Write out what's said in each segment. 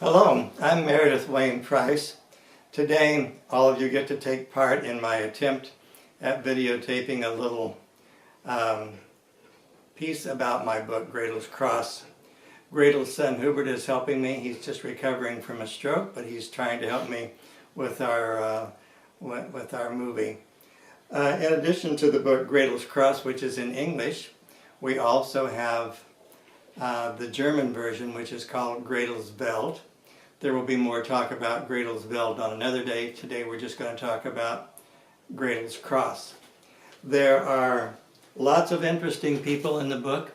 Hello, I'm Meredith Wayne Price. Today, all of you get to take part in my attempt at videotaping a little piece about my book, Gretel's Cross. Gretel's son Hubert is helping me. He's just recovering from a stroke, but he's trying to help me with our movie. In addition to the book Gretel's Cross, which is in English, we also have the German version, which is called Gretel's Welt. There will be more talk about Gretel's Welt on another day. Today we're just going to talk about Gretel's Cross. There are lots of interesting people in the book,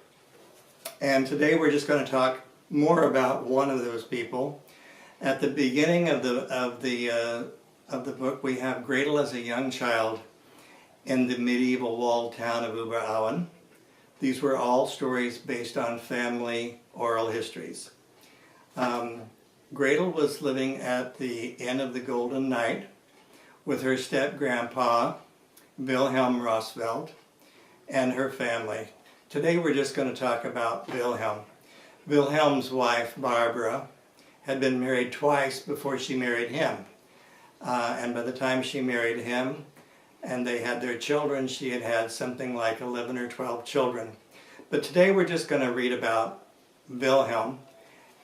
and today we're just going to talk more about one of those people. At the beginning of the book, we have Gretel as a young child in the medieval walled town of Oberauern. These were all stories based on family oral histories. Gretel was living at the Inn of the Golden Knight with her step-grandpa, Wilhelm Roosevelt, and her family. Today we're just going to talk about Wilhelm. Wilhelm's wife, Barbara, had been married twice before she married him. And by the time she married him and they had their children, she had had something like 11 or 12 children. But today we're just going to read about Wilhelm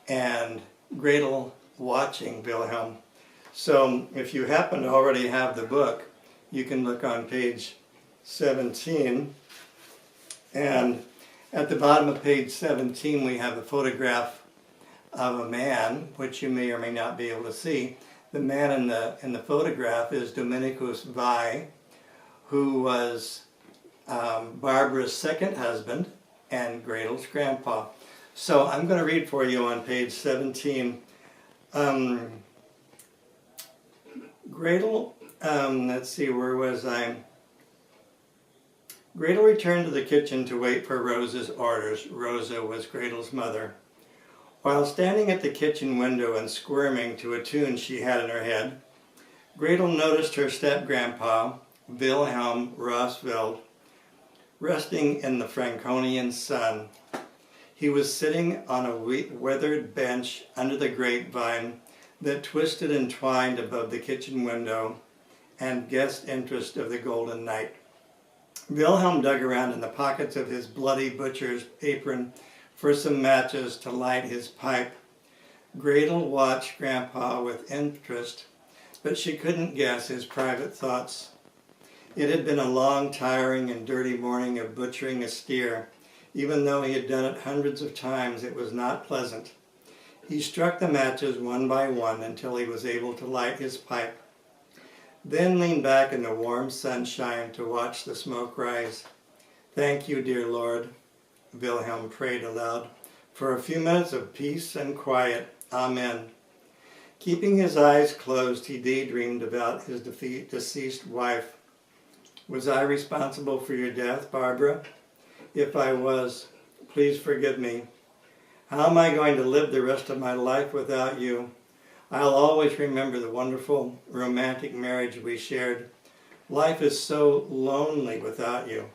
and Gretel watching Wilhelm. So if you happen to already have the book, you can look on page 17. And at the bottom of page 17 we have a photograph of a man, which you may or may not be able to see. The man in the photograph is Dominikus Vi, who was Barbara's second husband and Gretel's grandpa. So I'm going to read for you on page 17. Gretel, let's see, where was I? Gretel returned to the kitchen to wait for Rosa's orders. Rosa was Gretel's mother. While standing at the kitchen window and squirming to a tune she had in her head, Gretel noticed her step-grandpa, Wilhelm Roosevelt, resting in the Franconian sun. He was sitting on a weathered bench under the grapevine that twisted and twined above the kitchen window and guest interest of the Golden Knight. Wilhelm dug around in the pockets of his bloody butcher's apron for some matches to light his pipe. Gretel watched Grandpa with interest, but she couldn't guess his private thoughts. It had been a long, tiring, and dirty morning of butchering a steer. Even though he had done it hundreds of times, it was not pleasant. He struck the matches one by one until he was able to light his pipe, then leaned back in the warm sunshine to watch the smoke rise. "Thank you, dear Lord," Wilhelm prayed aloud, "for a few minutes of peace and quiet. Amen." Keeping his eyes closed, he daydreamed about his deceased wife. "Was I responsible for your death, Barbara? If I was, please forgive me. How am I going to live the rest of my life without you? I'll always remember the wonderful, romantic marriage we shared. Life is so lonely without you.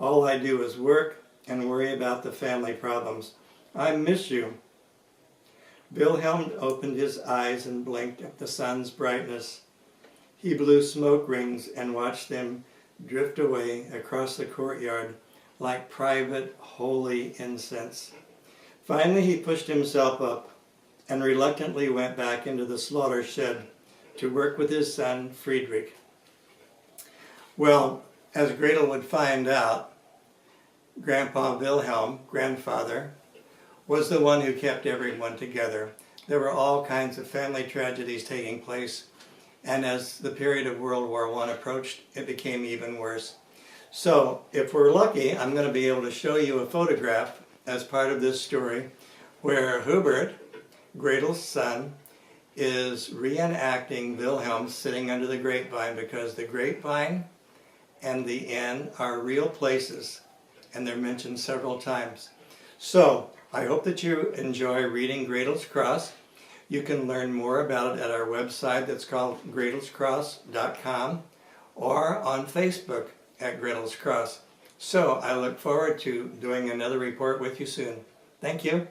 All I do is work and worry about the family problems. I miss you." Wilhelm opened his eyes and blinked at the sun's brightness. He blew smoke rings and watched them drift away across the courtyard like private, holy incense. Finally, he pushed himself up and reluctantly went back into the slaughter shed to work with his son, Friedrich. Well, as Gretel would find out, Grandpa Wilhelm, grandfather, was the one who kept everyone together. There were all kinds of family tragedies taking place, and as the period of World War I approached, it became even worse. So, if we're lucky, I'm going to be able to show you a photograph as part of this story where Hubert, Gretel's son, is reenacting Wilhelm sitting under the grapevine, because the grapevine and the inn are real places and they're mentioned several times. So, I hope that you enjoy reading Gretel's Cross. You can learn more about it at our website that's called gretelscross.com or on Facebook at Gretel's Cross. So I look forward to doing another report with you soon. Thank you.